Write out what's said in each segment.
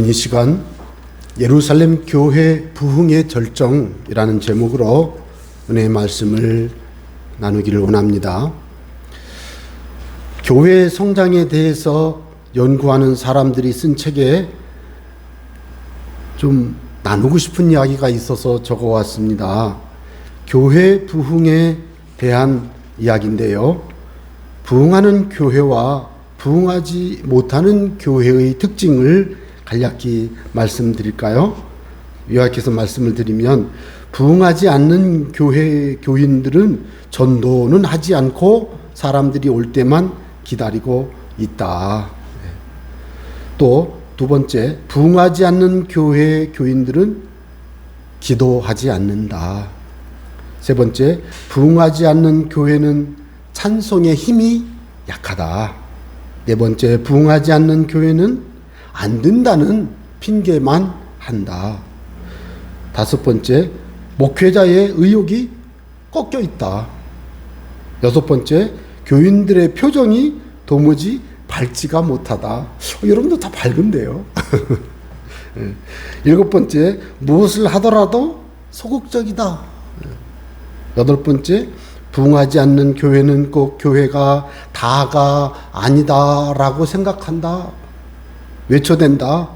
이 시간 예루살렘 교회 부흥의 절정이라는 제목으로 은혜의 말씀을 나누기를 원합니다. 교회 성장에 대해서 연구하는 사람들이 쓴 책에 좀 나누고 싶은 이야기가 있어서 적어왔습니다. 교회 부흥에 대한 이야기인데요. 부흥하는 교회와 부흥하지 못하는 교회의 특징을 간략히 말씀드릴까요? 요약해서 말씀을 드리면, 부흥하지 않는 교인들은 전도는 하지 않고 사람들이 올 때만 기다리고 있다. 또 두 번째, 부흥하지 않는 교인들은 기도하지 않는다. 세 번째, 부흥하지 않는 교회는 찬송의 힘이 약하다. 네 번째, 부흥하지 않는 교회는 안 된다는 핑계만 한다. 다섯 번째, 목회자의 의욕이 꺾여 있다. 여섯 번째, 교인들의 표정이 도무지 밝지가 못하다. 여러분도 다 밝은데요. 일곱 번째, 무엇을 하더라도 소극적이다. 여덟 번째, 부흥하지 않는 교회는 꼭 교회가 다가 아니다라고 생각한다. 외쳐댄다.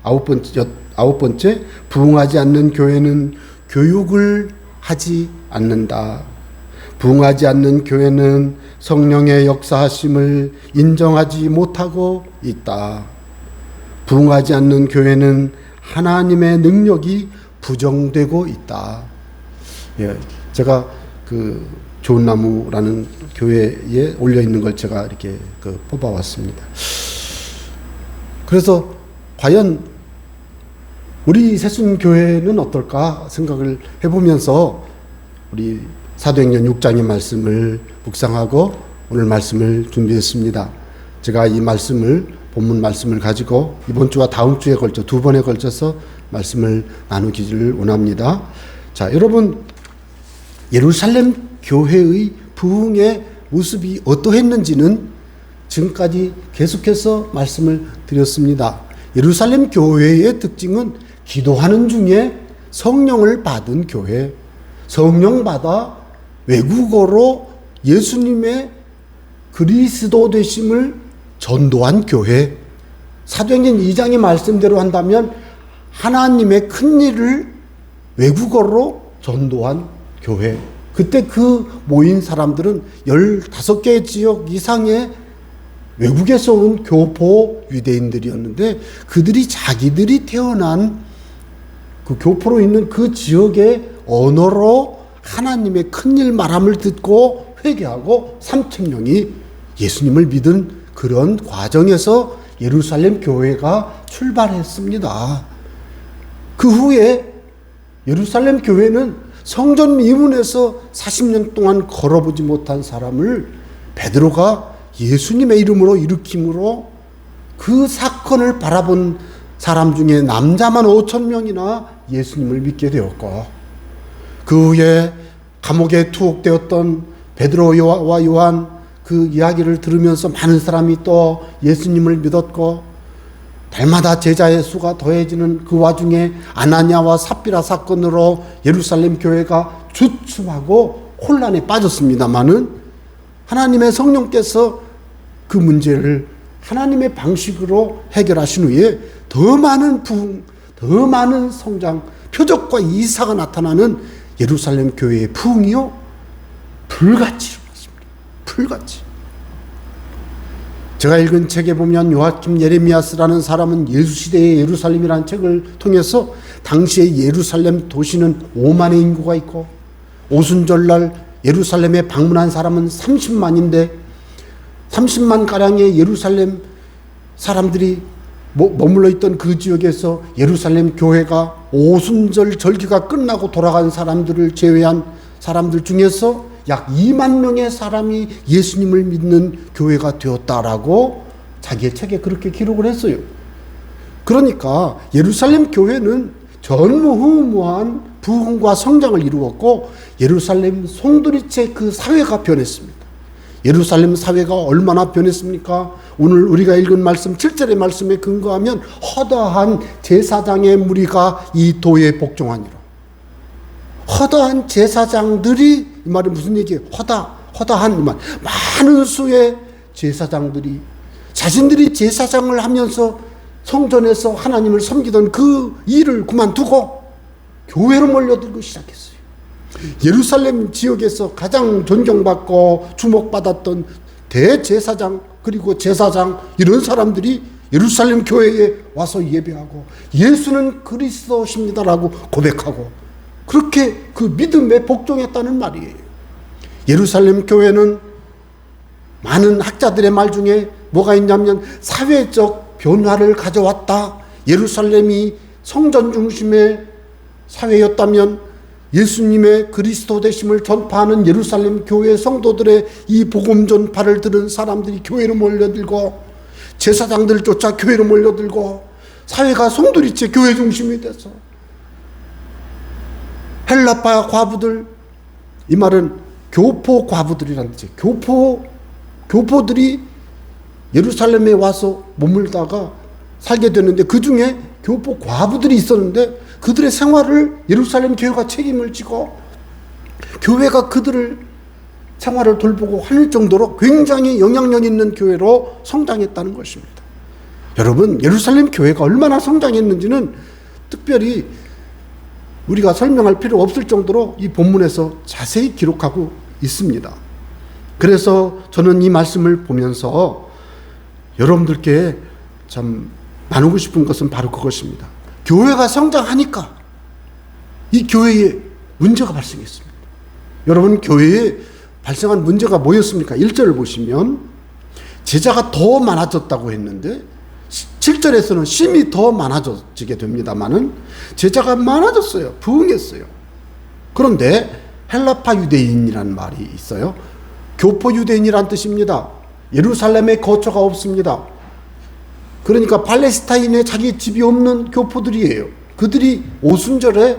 아홉 번째, 부흥하지 않는 교회는 교육을 하지 않는다. 부흥하지 않는 교회는 성령의 역사하심을 인정하지 못하고 있다. 부흥하지 않는 교회는 하나님의 능력이 부정되고 있다. 예, 제가 좋은 나무라는 교회에 올려 있는 걸 제가 이렇게 뽑아왔습니다. 그래서 과연 우리 새순교회는 어떨까 생각을 해보면서 우리 사도행전 6장의 말씀을 묵상하고 오늘 말씀을 준비했습니다. 제가 이 본문 말씀을 가지고 이번 주와 다음 주에 걸쳐 두 번에 걸쳐서 말씀을 나누기를 원합니다. 자, 여러분, 예루살렘 교회의 부흥의 모습이 어떠했는지는 지금까지 계속해서 말씀을 드렸습니다. 예루살렘 교회의 특징은 기도하는 중에 성령을 받은 교회, 성령 받아 외국어로 예수님의 그리스도 되심을 전도한 교회, 사도행전 2장의 말씀대로 한다면 하나님의 큰 일을 외국어로 전도한 교회. 그때 그 모인 사람들은 15개 지역 이상의 외국에서 온 교포 유대인들이었는데, 그들이 자기들이 태어난 그 교포로 있는 그 지역의 언어로 하나님의 큰일 말함을 듣고 회개하고 3,000명이 예수님을 믿은 그런 과정에서 예루살렘 교회가 출발했습니다. 그 후에 예루살렘 교회는 성전 미문에서 40년 동안 걸어보지 못한 사람을 베드로가 예수님의 이름으로 일으킴으로 그 사건을 바라본 사람 중에 남자만 5,000명이나 예수님을 믿게 되었고, 그 후에 감옥에 투옥되었던 베드로와 요한 그 이야기를 들으면서 많은 사람이 또 예수님을 믿었고, 달마다 제자의 수가 더해지는 그 와중에 아나니아와 삽비라 사건으로 예루살렘 교회가 주춤하고 혼란에 빠졌습니다마는 하나님의 성령께서 그 문제를 하나님의 방식으로 해결하신 후에 더 많은 부흥, 더 많은 성장, 표적과 이사가 나타나는 예루살렘 교회의 부흥이요, 불같이 일어났습니다. 불같이. 제가 읽은 책에 보면 요아킴 예레미야스라는 사람은 예수시대의 예루살렘이라는 책을 통해서 당시의 예루살렘 도시는 5만의 인구가 있고 오순절날 예루살렘에 방문한 사람은 30만인데 30만가량의 예루살렘 사람들이 머물러 있던 그 지역에서 예루살렘 교회가 오순절 절기가 끝나고 돌아간 사람들을 제외한 사람들 중에서 약 2만 명의 사람이 예수님을 믿는 교회가 되었다라고 자기의 책에 그렇게 기록을 했어요. 그러니까 예루살렘 교회는 전무후무한 부흥과 성장을 이루었고 예루살렘 송두리째 그 사회가 변했습니다. 예루살렘 사회가 얼마나 변했습니까? 오늘 우리가 읽은 말씀 7절의 말씀에 근거하면 허다한 제사장의 무리가 이 도에 복종하니라. 허다한 제사장들이, 이 말이 무슨 얘기예요? 허다한 이 말. 많은 수의 제사장들이 자신들이 제사장을 하면서 성전에서 하나님을 섬기던 그 일을 그만두고 교회로 몰려들고 시작했어요. 예루살렘 지역에서 가장 존경받고 주목받았던 대제사장 그리고 제사장 이런 사람들이 예루살렘 교회에 와서 예배하고 예수는 그리스도십니다라고 고백하고 그렇게 그 믿음에 복종했다는 말이에요. 예루살렘 교회는 많은 학자들의 말 중에 뭐가 있냐면 사회적 변화를 가져왔다. 예루살렘이 성전 중심의 사회였다면 예수님의 그리스도 되심을 전파하는 예루살렘 교회 성도들의 이 복음 전파를 들은 사람들이 교회로 몰려들고 제사장들 쫓아 교회로 몰려들고 사회가 송두리째 교회 중심이 돼서 헬라파 과부들, 이 말은 교포 과부들이라는 뜻이에요. 교포들이 예루살렘에 와서 머물다가 살게 됐는데 그 중에 교포 과부들이 있었는데 그들의 생활을 예루살렘 교회가 책임을 지고 교회가 그들을 생활을 돌보고 할 정도로 굉장히 영향력 있는 교회로 성장했다는 것입니다. 여러분, 예루살렘 교회가 얼마나 성장했는지는 특별히 우리가 설명할 필요 없을 정도로 이 본문에서 자세히 기록하고 있습니다. 그래서 저는 이 말씀을 보면서 여러분들께 참 나누고 싶은 것은 바로 그것입니다. 교회가 성장하니까 이 교회에 문제가 발생했습니다. 여러분, 교회에 발생한 문제가 뭐였습니까? 1절을 보시면 제자가 더 많아졌다고 했는데 7절에서는 심이 더 많아지게 됩니다만은 제자가 많아졌어요. 부흥했어요. 그런데 헬라파 유대인이라는 말이 있어요. 교포 유대인이란 뜻입니다. 예루살렘에 거처가 없습니다. 그러니까 팔레스타인에 자기 집이 없는 교포들이에요. 그들이 오순절에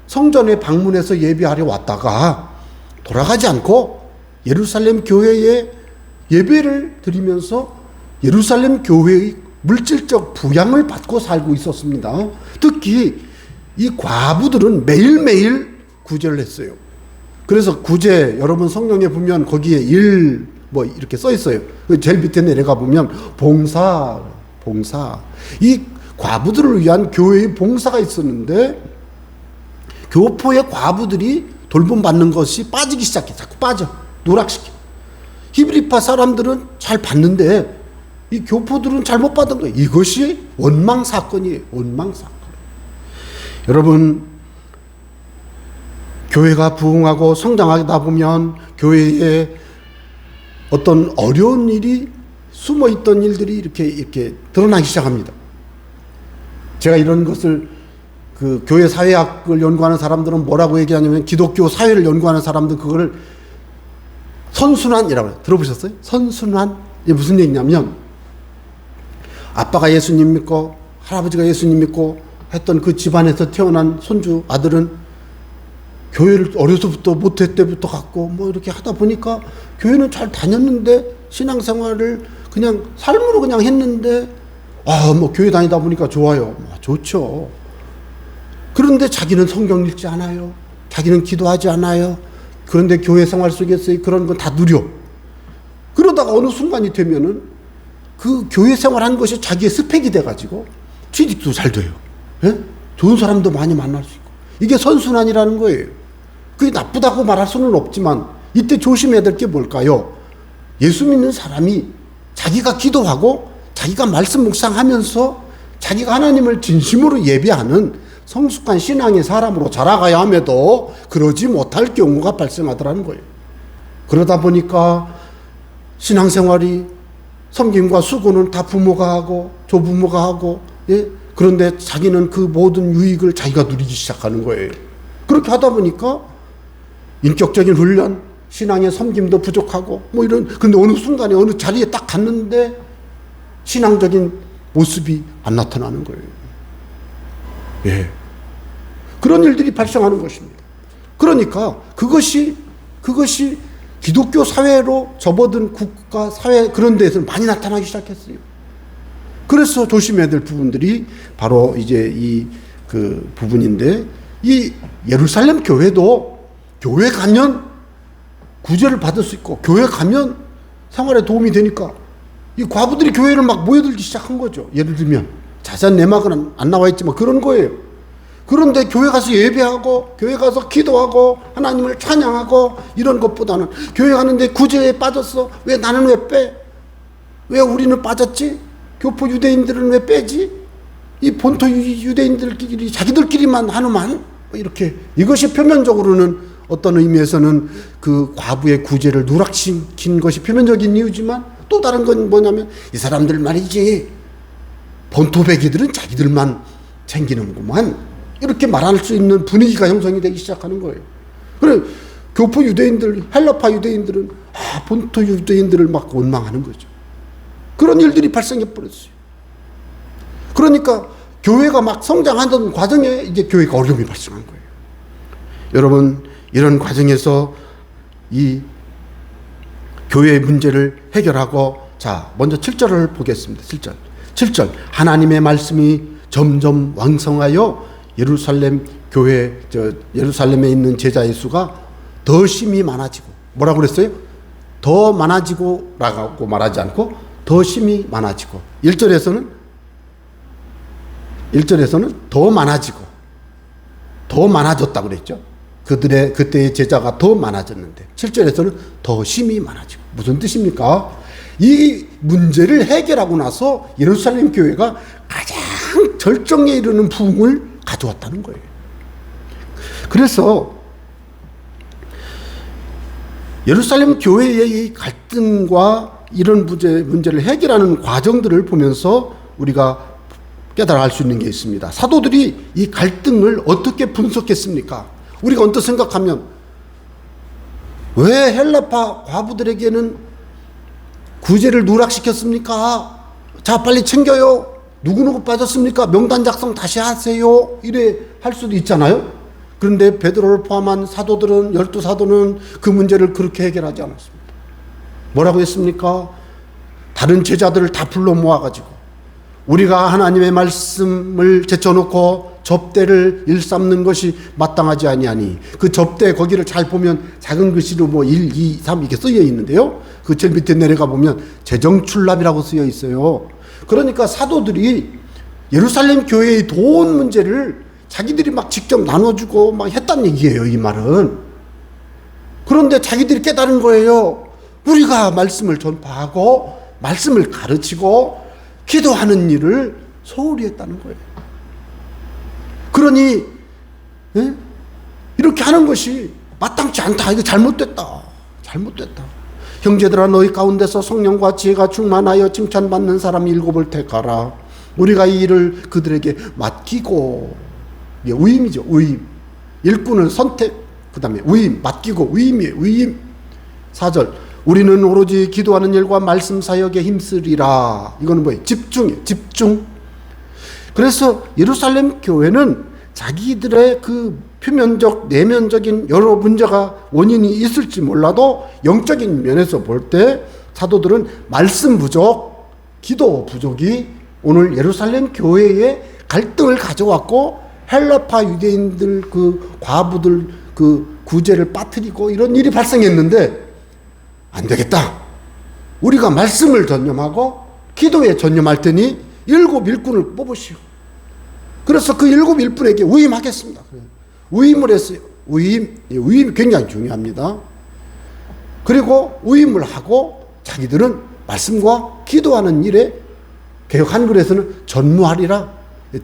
성전에 방문해서 예배하려 왔다가 돌아가지 않고 예루살렘 교회에 예배를 드리면서 예루살렘 교회의 물질적 부양을 받고 살고 있었습니다. 특히 이 과부들은 매일매일 구제를 했어요. 그래서 구제, 여러분 성경에 보면 거기에 이렇게 써 있어요. 제일 밑에 내려가 보면 봉사. 이 과부들을 위한 교회의 봉사가 있었는데 교포의 과부들이 돌봄받는 것이 빠지기 시작해. 자꾸 빠져. 누락시켜. 히브리파 사람들은 잘 받는데 이 교포들은 잘못 받은 거예요. 이것이 원망사건이에요. 원망사건. 여러분, 교회가 부흥하고 성장하다 보면 교회에 어떤 어려운 일이 숨어있던 일들이 이렇게 드러나기 시작합니다. 제가 이런 것을 그 교회 사회학을 연구하는 사람들은 뭐라고 얘기하냐면 기독교 사회를 연구하는 사람들 그거를 선순환이라고 해요. 들어보셨어요? 선순환? 이게 무슨 얘기냐면 아빠가 예수님 믿고 할아버지가 예수님 믿고 했던 그 집안에서 태어난 손주 아들은 교회를 어려서부터 모태 때부터 갔고 뭐 이렇게 하다 보니까 교회는 잘 다녔는데 신앙생활을 그냥 삶으로 그냥 했는데 뭐 교회 다니다 보니까 좋아요. 좋죠. 그런데 자기는 성경 읽지 않아요. 자기는 기도하지 않아요. 그런데 교회 생활 속에서 그런 건 다 누려. 그러다가 어느 순간이 되면은 그 교회 생활한 것이 자기의 스펙이 돼가지고 취직도 잘 돼요. 예? 좋은 사람도 많이 만날 수 있고. 이게 선순환이라는 거예요. 그게 나쁘다고 말할 수는 없지만 이때 조심해야 될 게 뭘까요? 예수 믿는 사람이 자기가 기도하고 자기가 말씀 묵상하면서 자기가 하나님을 진심으로 예배하는 성숙한 신앙의 사람으로 자라가야 함에도 그러지 못할 경우가 발생하더라는 거예요. 그러다 보니까 신앙생활이 섬김과 수고는 다 부모가 하고 조부모가 하고 그런데 자기는 그 모든 유익을 자기가 누리기 시작하는 거예요. 그렇게 하다 보니까 인격적인 훈련, 신앙의 섬김도 부족하고 근데 어느 순간에 어느 자리에 딱 갔는데 신앙적인 모습이 안 나타나는 거예요. 예. 그런 일들이 발생하는 것입니다. 그러니까 그것이 기독교 사회로 접어든 국가, 사회 그런 데에서는 많이 나타나기 시작했어요. 그래서 조심해야 될 부분들이 바로 이제 이 그 부분인데, 이 예루살렘 교회도 교회 가면 구제를 받을 수 있고 교회 가면 생활에 도움이 되니까 이 과부들이 교회를 막 모여들기 시작한 거죠. 예를 들면 자세한 내막은 안 나와 있지만 그런 거예요. 그런데 교회 가서 예배하고 교회 가서 기도하고 하나님을 찬양하고 이런 것보다는 교회 가는데 구제에 빠졌어. 왜 나는 왜 빼? 왜 우리는 빠졌지? 교포 유대인들은 왜 빼지? 이 본토 유대인들끼리 자기들끼리만 하는만 이렇게, 이것이 표면적으로는 어떤 의미에서는 그 과부의 구제를 누락시킨 것이 표면적인 이유지만, 또 다른 건 뭐냐면 이 사람들 말이지 본토배기들은 자기들만 챙기는구만, 이렇게 말할 수 있는 분위기가 형성이 되기 시작하는 거예요. 그래 교포 유대인들, 헬라파 유대인들은 본토 유대인들을 막 원망하는 거죠. 그런 일들이 발생해 버렸어요. 그러니까 교회가 막 성장하던 과정에 이제 교회가 어려움이 발생한 거예요. 여러분, 이런 과정에서 이 교회의 문제를 해결하고, 자, 먼저 7절을 보겠습니다. 7절. 하나님의 말씀이 점점 왕성하여 예루살렘 교회, 예루살렘에 있는 제자의 수가 더 심히 많아지고, 뭐라고 그랬어요? 더 많아지고 라고 말하지 않고 더 심히 많아지고, 1절에서는 더 많아지고 더 많아졌다고 그랬죠. 그때의 제자가 더 많아졌는데 7절에서는 더 심히 많아지고. 무슨 뜻입니까? 이 문제를 해결하고 나서 예루살렘 교회가 가장 절정에 이르는 부흥을 가져왔다는 거예요. 그래서 예루살렘 교회의 이 갈등과 이런 문제를 해결하는 과정들을 보면서 우리가 깨달아 알 수 있는 게 있습니다. 사도들이 이 갈등을 어떻게 분석했습니까? 우리가 언뜻 생각하면 왜 헬라파 과부들에게는 구제를 누락시켰습니까? 자, 빨리 챙겨요. 누구누구 빠졌습니까? 명단 작성 다시 하세요. 이래 할 수도 있잖아요. 그런데 베드로를 포함한 사도들은, 12사도는 그 문제를 그렇게 해결하지 않았습니다. 뭐라고 했습니까? 다른 제자들을 다 불러 모아가지고 우리가 하나님의 말씀을 제쳐놓고 접대를 일삼는 것이 마땅하지 아니하니, 그 접대 거기를 잘 보면 작은 글씨로 1, 2, 3 이렇게 쓰여 있는데요. 그 제일 밑에 내려가 보면 재정출납이라고 쓰여 있어요. 그러니까 사도들이 예루살렘 교회의 돈 문제를 자기들이 막 직접 나눠주고 막 했단 얘기예요, 이 말은. 그런데 자기들이 깨달은 거예요. 우리가 말씀을 전파하고 말씀을 가르치고 기도하는 일을 소홀히 했다는 거예요. 그러니 이렇게 하는 것이 마땅치 않다. 이거 잘못됐다. 형제들아, 너희 가운데서 성령과 지혜가 충만하여 칭찬받는 사람 7을 택하라. 우리가 이 일을 그들에게 맡기고. 위임이죠. 위임. 일꾼을 선택, 그 다음에 위임, 맡기고. 위임이에요. 위임. 4절. 우리는 오로지 기도하는 일과 말씀 사역에 힘쓰리라. 이거는 뭐예요? 집중이에요. 집중. 그래서 예루살렘 교회는 자기들의 그 표면적, 내면적인 여러 문제가 원인이 있을지 몰라도 영적인 면에서 볼 때 사도들은 말씀 부족, 기도 부족이 오늘 예루살렘 교회에 갈등을 가져왔고, 헬라파 유대인들 그 과부들 그 구제를 빠뜨리고 이런 일이 발생했는데, 안 되겠다. 우리가 말씀을 전념하고 기도에 전념할 테니 7 일꾼을 뽑으시오. 그래서 그 7 일꾼에게 위임하겠습니다. 위임을 했어요. 위임이 굉장히 중요합니다. 그리고 위임을 하고 자기들은 말씀과 기도하는 일에, 개역 한글에서는 전무하리라,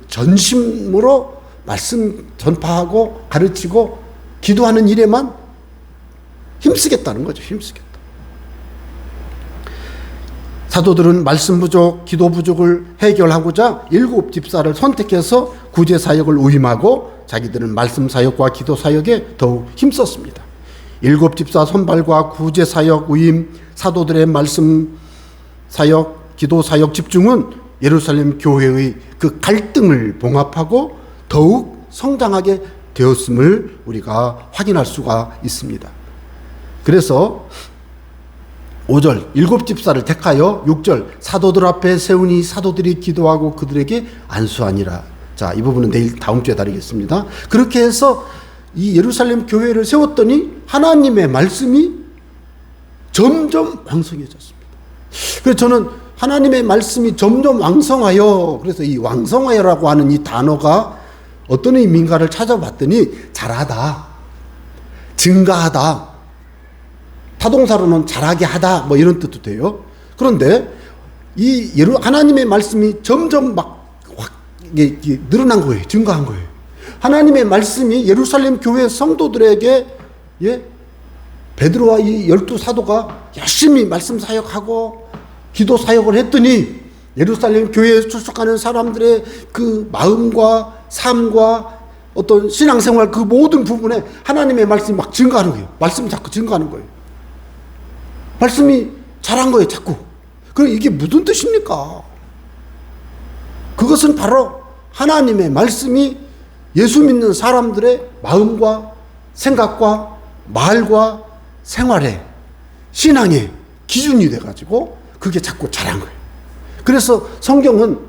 전심으로 말씀 전파하고 가르치고 기도하는 일에만 힘쓰겠다는 거죠. 힘쓰겠다. 사도들은 말씀 부족, 기도 부족을 해결하고자 7 집사를 선택해서 구제 사역을 위임하고 자기들은 말씀 사역과 기도 사역에 더욱 힘썼습니다. 7 집사 선발과 구제 사역 위임, 사도들의 말씀 사역, 기도 사역 집중은 예루살렘 교회의 그 갈등을 봉합하고 더욱 성장하게 되었음을 우리가 확인할 수가 있습니다. 그래서 5절 일곱 집사를 택하여 6절 사도들 앞에 세우니 사도들이 기도하고 그들에게 안수하니라. 자, 이 부분은 내일 다음 주에 다루겠습니다. 그렇게 해서 이 예루살렘 교회를 세웠더니 하나님의 말씀이 점점 왕성해졌습니다. 그래서 저는 하나님의 말씀이 점점 왕성하여, 그래서 이 왕성하여라고 하는 이 단어가 어떤 의미인가를 찾아봤더니 잘하다, 증가하다, 타동사로는 잘하게 하다 뭐 이런 뜻도 돼요. 그런데 이 하나님의 말씀이 점점 막 이게 늘어난 거예요. 증가한 거예요. 하나님의 말씀이 예루살렘 교회 성도들에게, 예, 베드로와 이 12사도가 열심히 말씀 사역하고 기도 사역을 했더니 예루살렘 교회에 출석하는 사람들의 그 마음과 삶과 어떤 신앙생활 그 모든 부분에 하나님의 말씀이 막 증가하는 거예요. 말씀이 자꾸 증가하는 거예요. 말씀이 잘한 거예요, 자꾸. 그럼 이게 무슨 뜻입니까? 그것은 바로 하나님의 말씀이 예수 믿는 사람들의 마음과 생각과 말과 생활의 신앙의 기준이 돼가지고 그게 자꾸 잘한 거예요. 그래서 성경은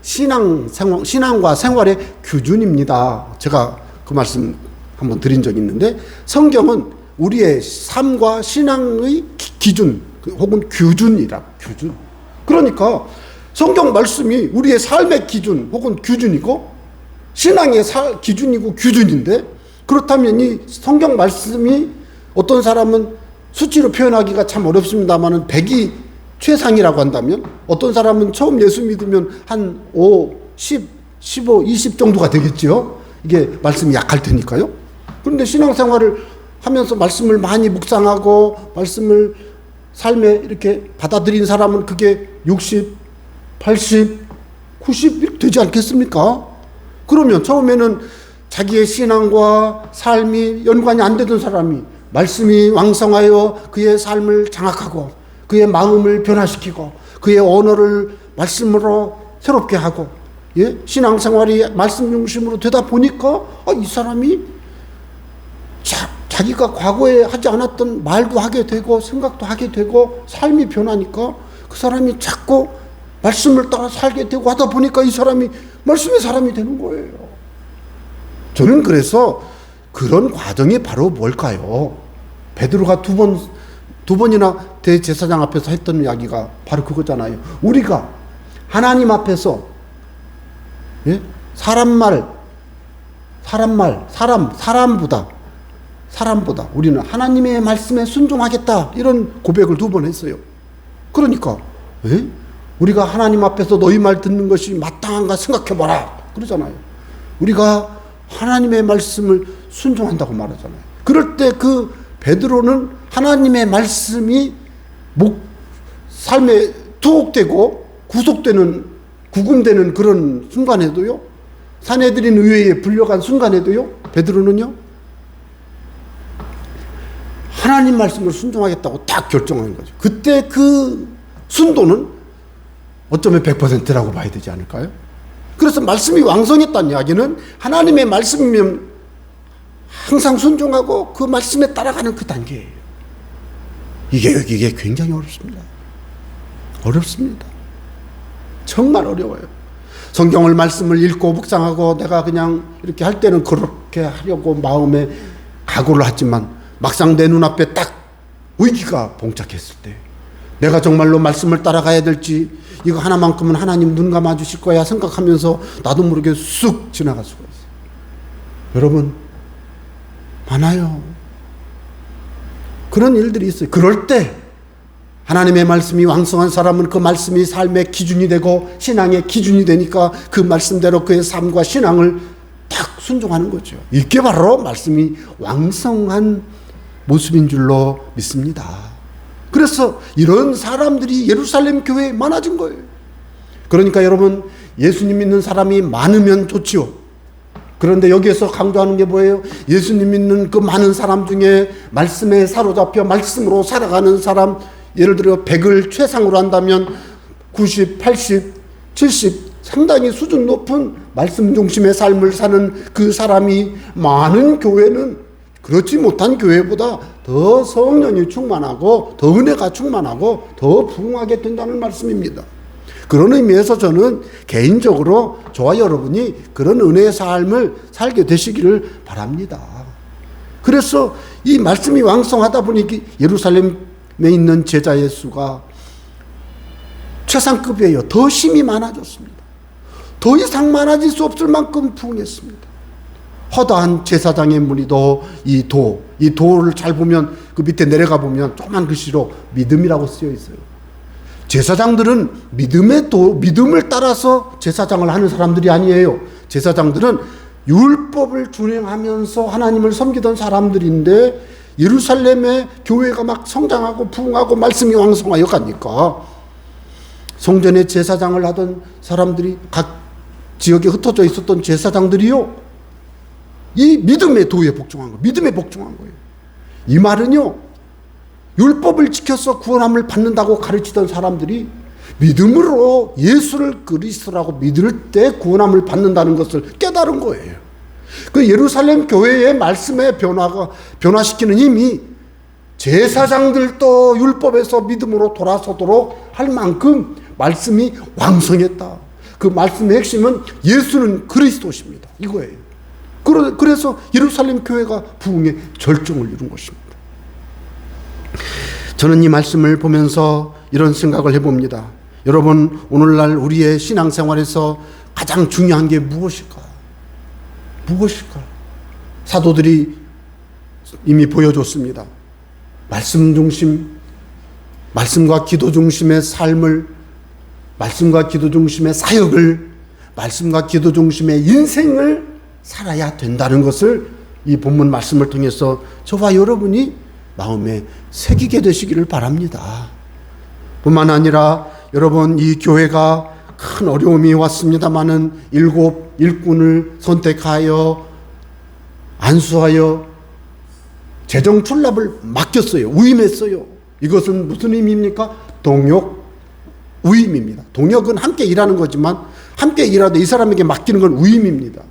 신앙과 생활의 규준입니다. 제가 그 말씀 한번 드린 적이 있는데, 성경은 우리의 삶과 신앙의 기준 혹은 규준이라, 규준. 그러니까 성경 말씀이 우리의 삶의 기준 혹은 규준이고 신앙의 기준이고 규준인데, 그렇다면 이 성경 말씀이 어떤 사람은 수치로 표현하기가 참 어렵습니다만은 100이 최상이라고 한다면, 어떤 사람은 처음 예수 믿으면 한 5, 10, 15, 20 정도가 되겠죠. 이게 말씀이 약할 테니까요. 그런데 신앙생활을 하면서 말씀을 많이 묵상하고 말씀을 삶에 이렇게 받아들인 사람은 그게 60, 80, 90 이렇게 되지 않겠습니까? 그러면 처음에는 자기의 신앙과 삶이 연관이 안 되던 사람이 말씀이 왕성하여 그의 삶을 장악하고 그의 마음을 변화시키고 그의 언어를 말씀으로 새롭게 하고, 예? 신앙생활이 말씀 중심으로 되다 보니까 이 사람이 자기가 과거에 하지 않았던 말도 하게 되고 생각도 하게 되고 삶이 변하니까 그 사람이 자꾸 말씀을 따라 살게 되고 하다 보니까 이 사람이 말씀의 사람이 되는 거예요. 저는 그래서 그런 과정이 바로 뭘까요? 베드로가 두 번이나 대제사장 앞에서 했던 이야기가 바로 그거잖아요. 우리가 하나님 앞에서, 예? 사람보다 우리는 하나님의 말씀에 순종하겠다, 이런 고백을 2번 했어요. 그러니까, 예? 우리가 하나님 앞에서 너희 말 듣는 것이 마땅한가 생각해봐라 그러잖아요. 우리가 하나님의 말씀을 순종한다고 말하잖아요. 그럴 때 그 베드로는 하나님의 말씀이 삶에 투옥되고 구금되는 그런 순간에도요, 산헤드린 의회에 불려간 순간에도요, 베드로는요 하나님 말씀을 순종하겠다고 딱 결정하는 거죠. 그때 그 순도는 어쩌면 100%라고 봐야 되지 않을까요? 그래서 말씀이 왕성했다는 이야기는 하나님의 말씀이면 항상 순종하고 그 말씀에 따라가는 그 단계예요. 이게 굉장히 어렵습니다. 어렵습니다. 정말 어려워요. 성경을 말씀을 읽고 묵상하고 내가 그냥 이렇게 할 때는 그렇게 하려고 마음에 각오를 하지만 막상 내 눈앞에 딱 위기가 봉착했을 때 내가 정말로 말씀을 따라가야 될지, 이거 하나만큼은 하나님 눈 감아 주실 거야 생각하면서 나도 모르게 쑥 지나갈 수가 있어요. 여러분, 많아요. 그런 일들이 있어요. 그럴 때 하나님의 말씀이 왕성한 사람은 그 말씀이 삶의 기준이 되고 신앙의 기준이 되니까 그 말씀대로 그의 삶과 신앙을 딱 순종하는 거죠. 이게 바로 말씀이 왕성한 모습인 줄로 믿습니다. 그래서 이런 사람들이 예루살렘 교회에 많아진 거예요. 그러니까 여러분, 예수님 믿는 사람이 많으면 좋지요. 그런데 여기에서 강조하는 게 뭐예요? 예수님 믿는 그 많은 사람 중에 말씀에 사로잡혀 말씀으로 살아가는 사람, 예를 들어 100을 최상으로 한다면 90, 80, 70 상당히 수준 높은 말씀 중심의 삶을 사는 그 사람이 많은 교회는 그렇지 못한 교회보다 더 성령이 충만하고 더 은혜가 충만하고 더 부흥하게 된다는 말씀입니다. 그런 의미에서 저는 개인적으로 저와 여러분이 그런 은혜의 삶을 살게 되시기를 바랍니다. 그래서 이 말씀이 왕성하다 보니 예루살렘에 있는 제자의 수가 최상급이에요. 더 힘이 많아졌습니다. 더 이상 많아질 수 없을 만큼 부흥했습니다. 허다한 제사장의 무리도 이 도를 잘 보면 그 밑에 내려가 보면 조그만 글씨로 믿음이라고 쓰여 있어요. 제사장들은 믿음을 따라서 제사장을 하는 사람들이 아니에요. 제사장들은 율법을 준행하면서 하나님을 섬기던 사람들인데 예루살렘의 교회가 막 성장하고 부흥하고 말씀이 왕성하여 가니까 성전에 제사장을 하던 사람들이 각 지역에 흩어져 있었던 제사장들이요, 이 믿음의 도에 복종한 거예요. 믿음에 복종한 거예요. 이 말은요, 율법을 지켜서 구원함을 받는다고 가르치던 사람들이 믿음으로 예수를 그리스도라고 믿을 때 구원함을 받는다는 것을 깨달은 거예요. 그 예루살렘 교회의 말씀의 변화시키는 힘이 제사장들도 율법에서 믿음으로 돌아서도록 할 만큼 말씀이 왕성했다. 그 말씀의 핵심은 예수는 그리스도십니다. 이거예요. 그래서 예루살렘 교회가 부흥의 절정을 이룬 것입니다. 저는 이 말씀을 보면서 이런 생각을 해봅니다. 여러분, 오늘날 우리의 신앙생활에서 가장 중요한 게 무엇일까? 사도들이 이미 보여줬습니다. 말씀 중심, 말씀과 기도 중심의 삶을, 말씀과 기도 중심의 사역을, 말씀과 기도 중심의 인생을 살아야 된다는 것을 이 본문 말씀을 통해서 저와 여러분이 마음에 새기게 되시기를 바랍니다. 뿐만 아니라 여러분, 이 교회가 큰 어려움이 왔습니다마는 7 일꾼을 선택하여 안수하여 재정 출납을 맡겼어요. 위임했어요. 이것은 무슨 의미입니까? 동역 위임입니다. 동역은 함께 일하는 거지만 함께 일하되 이 사람에게 맡기는 건 위임입니다.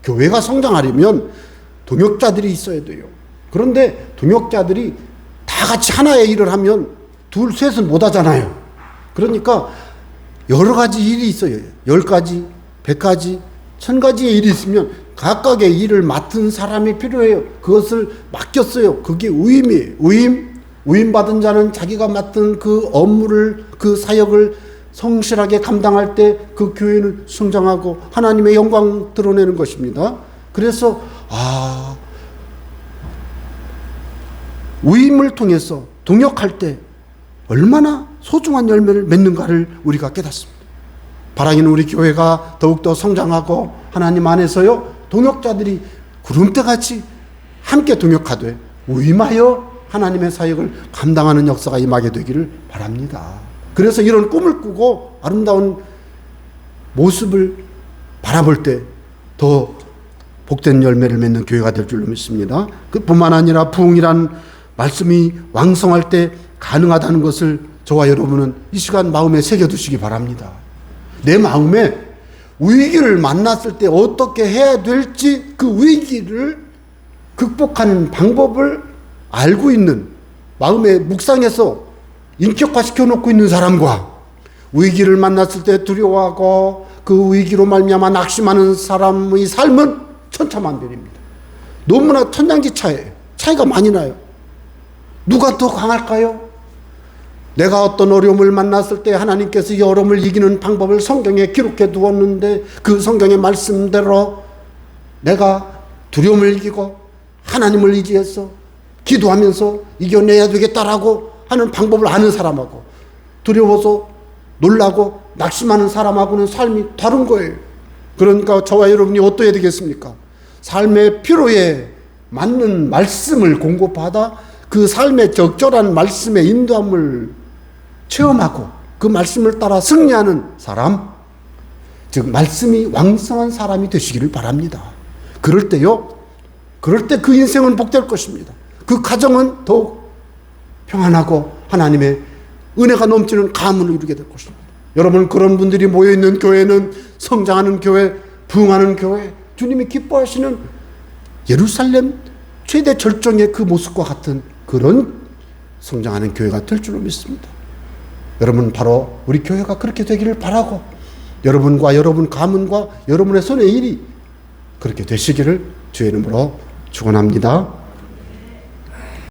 교회가 성장하려면 동역자들이 있어야 돼요. 그런데 동역자들이 다 같이 하나의 일을 하면 둘, 셋은 못 하잖아요. 그러니까 여러 가지 일이 있어요. 10가지, 100가지, 1000가지의 일이 있으면 각각의 일을 맡은 사람이 필요해요. 그것을 맡겼어요. 그게 위임이에요. 위임 받은 자는 자기가 맡은 그 업무를, 그 사역을 성실하게 감당할 때 그 교회는 성장하고 하나님의 영광 드러내는 것입니다. 그래서 위임을 통해서 동역할 때 얼마나 소중한 열매를 맺는가를 우리가 깨닫습니다. 바라기는 우리 교회가 더욱더 성장하고 하나님 안에서요, 동역자들이 구름대같이 함께 동역하되 위임하여 하나님의 사역을 감당하는 역사가 임하게 되기를 바랍니다. 그래서 이런 꿈을 꾸고 아름다운 모습을 바라볼 때 더 복된 열매를 맺는 교회가 될 줄로 믿습니다. 그뿐만 아니라 부흥이란 말씀이 왕성할 때 가능하다는 것을 저와 여러분은 이 시간 마음에 새겨두시기 바랍니다. 내 마음에 위기를 만났을 때 어떻게 해야 될지 그 위기를 극복하는 방법을 알고 있는, 마음에 묵상해서 인격화시켜 놓고 있는 사람과 위기를 만났을 때 두려워하고 그 위기로 말미암아 낙심하는 사람의 삶은 천차만별입니다. 너무나 천양지차예요. 차이가 많이 나요. 누가 더 강할까요? 내가 어떤 어려움을 만났을 때 하나님께서 이 어려움을 이기는 방법을 성경에 기록해 두었는데 그 성경의 말씀대로 내가 두려움을 이기고 하나님을 의지해서 기도하면서 이겨내야 되겠다라고 하는 방법을 아는 사람하고 두려워서 놀라고 낙심하는 사람하고는 삶이 다른 거예요. 그러니까 저와 여러분이 어떠해야 되겠습니까? 삶의 필요에 맞는 말씀을 공급하다 그 삶의 적절한 말씀의 인도함을 체험하고 그 말씀을 따라 승리하는 사람, 즉 말씀이 왕성한 사람이 되시기를 바랍니다. 그럴 때 그 인생은 복될 것입니다. 그 가정은 더욱 평안하고 하나님의 은혜가 넘치는 가문을 이루게 될 것입니다. 여러분, 그런 분들이 모여있는 교회는 성장하는 교회, 부흥하는 교회, 주님이 기뻐하시는 예루살렘 최대 절정의 그 모습과 같은 그런 성장하는 교회가 될 줄로 믿습니다. 여러분, 바로 우리 교회가 그렇게 되기를 바라고, 여러분과 여러분 가문과 여러분의 손의 일이 그렇게 되시기를 주의 이름으로 축원합니다.